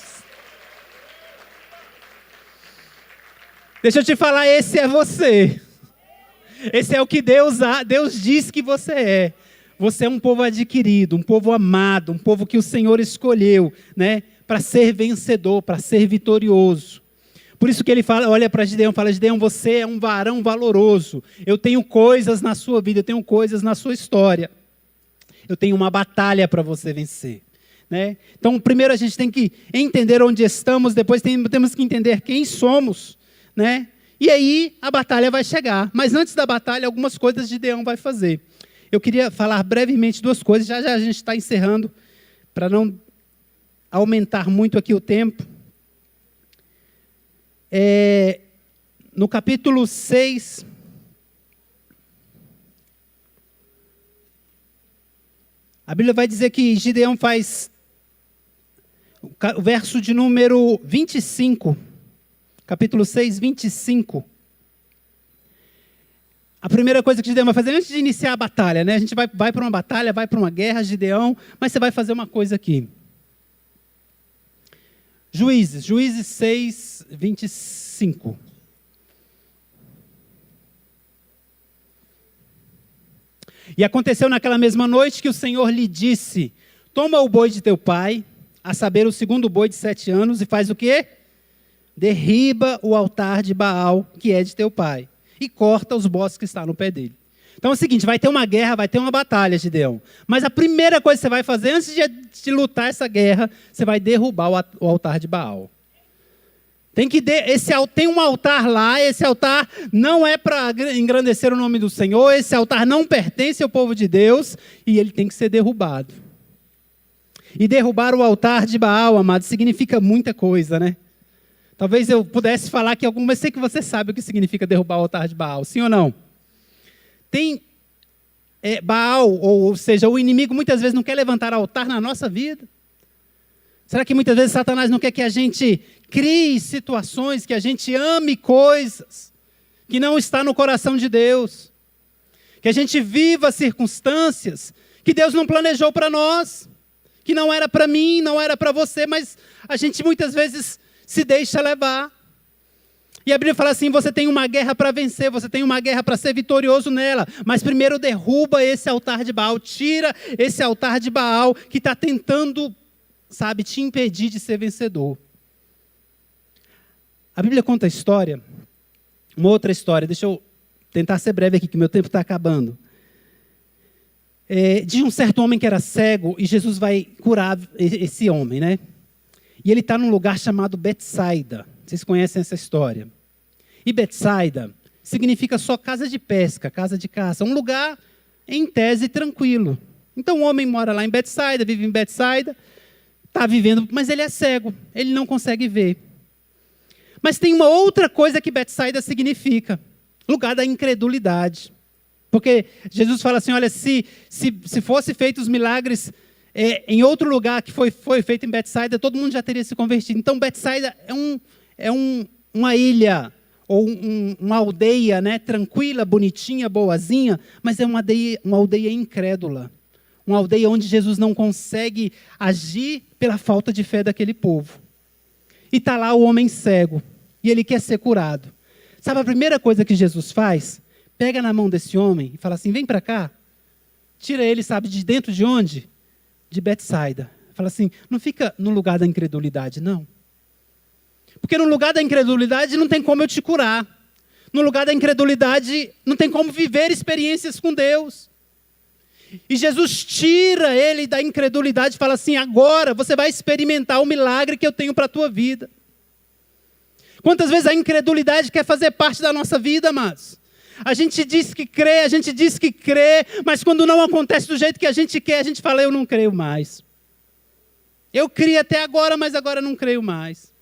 Deixa eu te falar, esse é você. Esse é o que Deus diz que você é. Você é um povo adquirido, um povo amado, um povo que o Senhor escolheu, né, para ser vencedor, para ser vitorioso. Por isso que ele fala, olha para Gideão, fala: Gideão, você é um varão valoroso. Eu tenho coisas na sua vida, eu tenho coisas na sua história. Eu tenho uma batalha para você vencer. Né? Então, primeiro a gente tem que entender onde estamos, depois temos que entender quem somos. Né? E aí a batalha vai chegar. Mas antes da batalha, algumas coisas Gideão vai fazer. Eu queria falar brevemente duas coisas, já a gente está encerrando, para não aumentar muito aqui o tempo. No capítulo 6, a Bíblia vai dizer que Gideão faz, o verso de número 25, capítulo 6, 25. A primeira coisa que Gideão vai fazer, antes de iniciar a batalha, né? A gente vai para uma batalha, vai para uma guerra, Gideão, mas você vai fazer uma coisa aqui. Juízes 6, 25. E aconteceu naquela mesma noite que o Senhor lhe disse: toma o boi de teu pai, a saber, o segundo boi de 7 anos, e faz o quê? Derriba o altar de Baal, que é de teu pai, e corta os bosques que estão no pé dele. Então é o seguinte, vai ter uma guerra, vai ter uma batalha, Gideão. Mas a primeira coisa que você vai fazer, antes de lutar essa guerra, você vai derrubar o altar de Baal. Tem um altar lá, esse altar não é para engrandecer o nome do Senhor, esse altar não pertence ao povo de Deus, e ele tem que ser derrubado. E derrubar o altar de Baal, amado, significa muita coisa, né? Talvez eu pudesse falar que mas sei que você sabe o que significa derrubar o altar de Baal, sim ou não? Tem Baal, ou seja, o inimigo muitas vezes não quer levantar altar na nossa vida. Será que muitas vezes Satanás não quer que a gente crie situações, que a gente ame coisas que não está no coração de Deus? Que a gente viva circunstâncias que Deus não planejou para nós, que não era para mim, não era para você, mas a gente muitas vezes se deixa levar. E a Bíblia fala assim, você tem uma guerra para vencer, você tem uma guerra para ser vitorioso nela, mas primeiro derruba esse altar de Baal, tira esse altar de Baal que está tentando, te impedir de ser vencedor. A Bíblia conta a história, uma outra história, deixa eu tentar ser breve aqui, que meu tempo está acabando. De um certo homem que era cego, e Jesus vai curar esse homem, né? E ele está num lugar chamado Betsaida. Vocês conhecem essa história. E Betsaida significa só casa de pesca, casa de caça. Um lugar, em tese, tranquilo. Então o homem mora lá em Betsaida, vive em Betsaida, está vivendo, mas ele é cego, ele não consegue ver. Mas tem uma outra coisa que Betsaida significa. Lugar da incredulidade. Porque Jesus fala assim, olha, se fosse feitos os milagres em outro lugar que foi feito em Betsaida, todo mundo já teria se convertido. Então, Betsaida é uma ilha, ou uma aldeia, né, tranquila, bonitinha, boazinha, mas é uma aldeia incrédula. Uma aldeia onde Jesus não consegue agir pela falta de fé daquele povo. E está lá o homem cego, e ele quer ser curado. Sabe a primeira coisa que Jesus faz? Pega na mão desse homem e fala assim, vem para cá. Tira ele, de dentro de onde? De Betsaida. Fala assim, não fica no lugar da incredulidade, não. Porque no lugar da incredulidade não tem como eu te curar. No lugar da incredulidade não tem como viver experiências com Deus. E Jesus tira ele da incredulidade e fala assim, agora você vai experimentar o milagre que eu tenho para a tua vida. Quantas vezes a incredulidade quer fazer parte da nossa vida, amados? A gente diz que crê, mas quando não acontece do jeito que a gente quer, a gente fala, eu não creio mais. Eu criei até agora, mas agora não creio mais.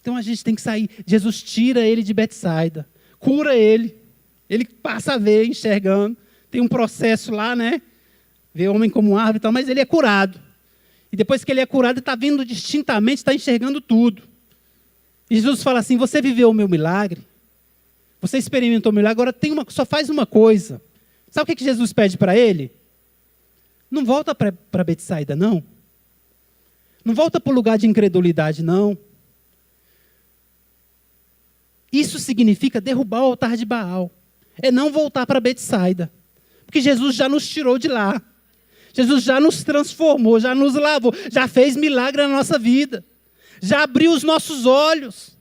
Então a gente tem que sair. Jesus tira ele de Betsaida, cura ele. Ele passa a ver, enxergando. Tem um processo lá, né? Vê o homem como árvore e tal, mas ele é curado. E depois que ele é curado, ele está vendo distintamente, está enxergando tudo. E Jesus fala assim, você viveu o meu milagre? Você experimentou o milagre, agora só faz uma coisa. Sabe o que Jesus pede para ele? Não volta para Betsaida, não. Não volta para o lugar de incredulidade, não. Isso significa derrubar o altar de Baal. É não voltar para Betsaida. Porque Jesus já nos tirou de lá. Jesus já nos transformou, já nos lavou, já fez milagre na nossa vida. já abriu os nossos olhos.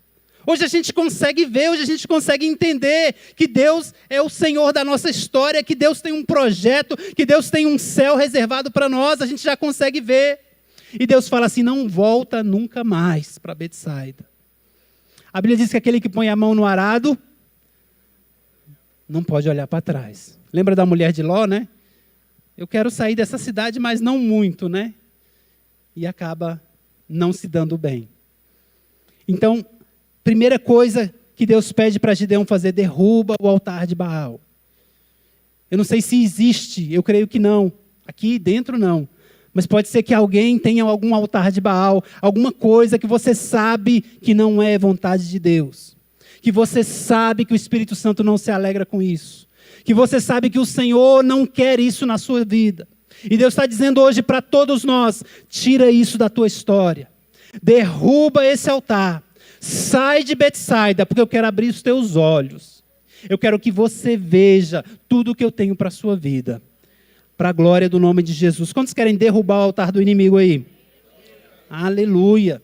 Hoje a gente consegue ver, hoje a gente consegue entender que Deus é o Senhor da nossa história, que Deus tem um projeto, que Deus tem um céu reservado para nós, a gente já consegue ver. E Deus fala assim, não volta nunca mais para Betsaida. A Bíblia diz que aquele que põe a mão no arado, não pode olhar para trás. Lembra da mulher de Ló, né? Eu quero sair dessa cidade, mas não muito, né? E acaba não se dando bem. Então, primeira coisa que Deus pede para Gideão fazer, derruba o altar de Baal. Eu não sei se existe, eu creio que não. Aqui dentro não. Mas pode ser que alguém tenha algum altar de Baal, alguma coisa que você sabe que não é vontade de Deus. Que você sabe que o Espírito Santo não se alegra com isso. Que você sabe que o Senhor não quer isso na sua vida. E Deus está dizendo hoje para todos nós, tira isso da tua história. Derruba esse altar. Sai de Betsaida, porque eu quero abrir os teus olhos. Eu quero que você veja tudo o que eu tenho para a sua vida. Para a glória do nome de Jesus. Quantos querem derrubar o altar do inimigo aí? Aleluia.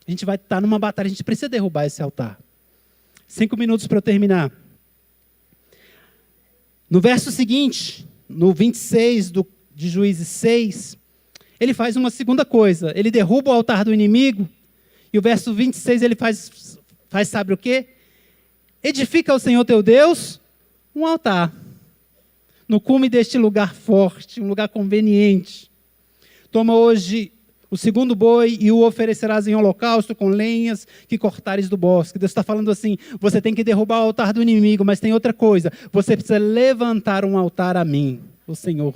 A gente vai estar numa batalha, a gente precisa derrubar esse altar. 5 minutos para eu terminar. No verso seguinte, no 26 de Juízes 6, ele faz uma segunda coisa. Ele derruba o altar do inimigo. E o verso 26 ele faz sabe o quê? Edifica ao Senhor teu Deus um altar. No cume deste lugar forte, um lugar conveniente. Toma hoje o segundo boi e o oferecerás em holocausto com lenhas que cortares do bosque. Deus está falando assim, você tem que derrubar o altar do inimigo, mas tem outra coisa. Você precisa levantar um altar a mim, o Senhor.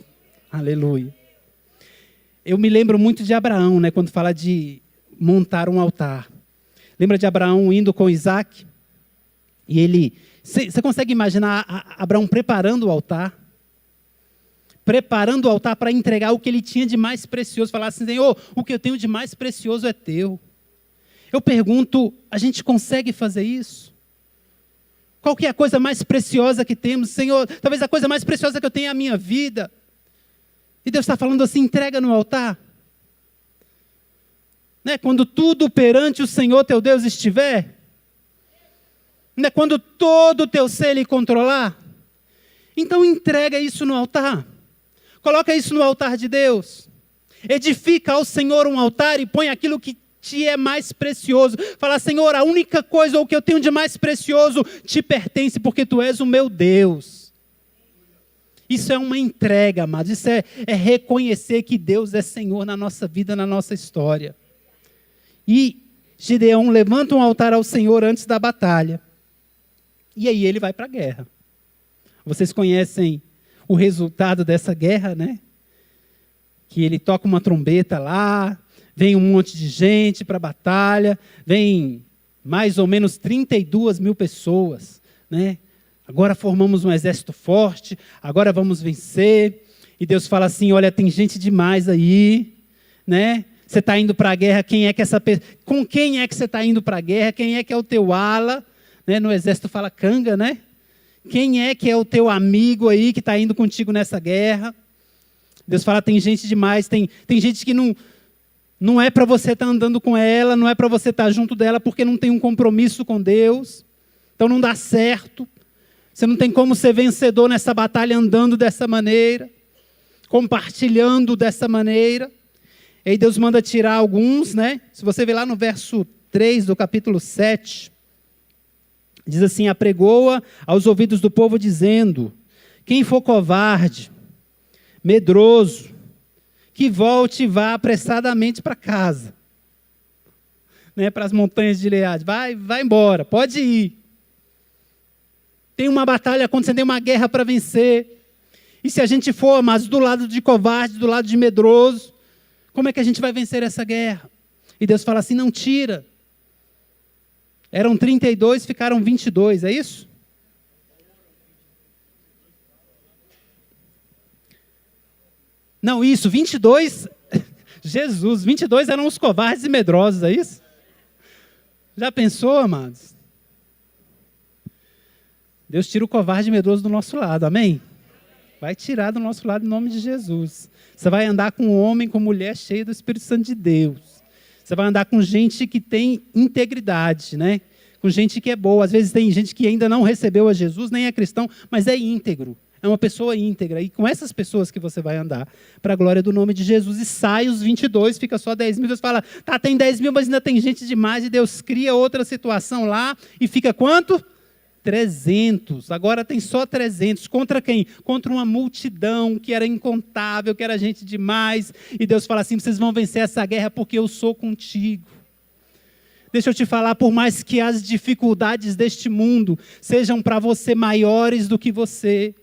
Aleluia. Eu me lembro muito de Abraão, né, quando fala de montar um altar. Lembra de Abraão indo com Isaac? E ele... Você consegue imaginar Abraão preparando o altar? Preparando o altar para entregar o que ele tinha de mais precioso. Falar assim, Senhor, o que eu tenho de mais precioso é teu. Eu pergunto, a gente consegue fazer isso? Qual que é a coisa mais preciosa que temos? Senhor, talvez a coisa mais preciosa que eu tenho é a minha vida. E Deus está falando assim, entrega no altar. Né? Quando tudo perante o Senhor teu Deus estiver, né? Quando todo o teu ser lhe controlar, então entrega isso no altar. Coloca isso no altar de Deus. Edifica ao Senhor um altar e põe aquilo que te é mais precioso. Fala, Senhor, a única coisa ou o que eu tenho de mais precioso te pertence porque tu és o meu Deus. Isso é uma entrega, amados. Isso é reconhecer que Deus é Senhor na nossa vida, na nossa história. E Gideão levanta um altar ao Senhor antes da batalha. E aí ele vai para a guerra. Vocês conhecem o resultado dessa guerra, né? Que ele toca uma trombeta lá, vem um monte de gente para a batalha, vem mais ou menos 32 mil pessoas, né? Agora formamos um exército forte, agora vamos vencer. E Deus fala assim, olha, tem gente demais aí, né? Você está indo para a guerra, com quem é que você está indo para a guerra? Quem é que é o teu ala? Né? No exército fala canga, né? Quem é que é o teu amigo aí que está indo contigo nessa guerra? Deus fala, tem gente demais, tem gente que não é para você estar andando com ela, não é para você estar junto dela, porque não tem um compromisso com Deus. Então não dá certo. Você não tem como ser vencedor nessa batalha andando dessa maneira, compartilhando dessa maneira. E aí Deus manda tirar alguns, né? Se você ver lá no verso 3 do capítulo 7, diz assim, apregoa aos ouvidos do povo dizendo, quem for covarde, medroso, que volte e vá apressadamente para casa. Né? Para as montanhas de Gileade. Vai embora, pode ir. Tem uma batalha acontecendo, tem uma guerra para vencer. E se a gente for, mas do lado de covarde, do lado de medroso, como é que a gente vai vencer essa guerra? E Deus fala assim, não tira. Eram 32, ficaram 22, é isso? Não, isso, 22, Jesus, 22 eram os covardes e medrosos, é isso? Já pensou, amados? Deus tira o covarde e medroso do nosso lado, amém? Vai tirar do nosso lado em nome de Jesus. Você vai andar com homem, com mulher cheia do Espírito Santo de Deus. Você vai andar com gente que tem integridade, né? Com gente que é boa. Às vezes tem gente que ainda não recebeu a Jesus, nem é cristão, mas é íntegro. É uma pessoa íntegra. E com essas pessoas que você vai andar, para a glória do nome de Jesus. E sai os 22, fica só 10 mil. Deus fala, tá, tem 10 mil, mas ainda tem gente demais. E Deus cria outra situação lá. E fica quanto? 300. Agora tem só 300. Contra quem? Contra uma multidão que era incontável, que era gente demais. E Deus fala assim, vocês vão vencer essa guerra porque eu sou contigo. Deixa eu te falar, por mais que as dificuldades deste mundo sejam para você maiores do que você,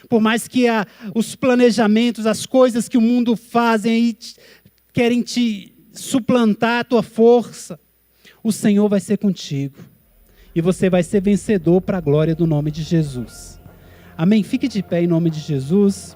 por mais que os planejamentos, as coisas que o mundo fazem querem te suplantar a tua força, o Senhor vai ser contigo. E você vai ser vencedor para a glória do nome de Jesus. Amém? Fique de pé em nome de Jesus.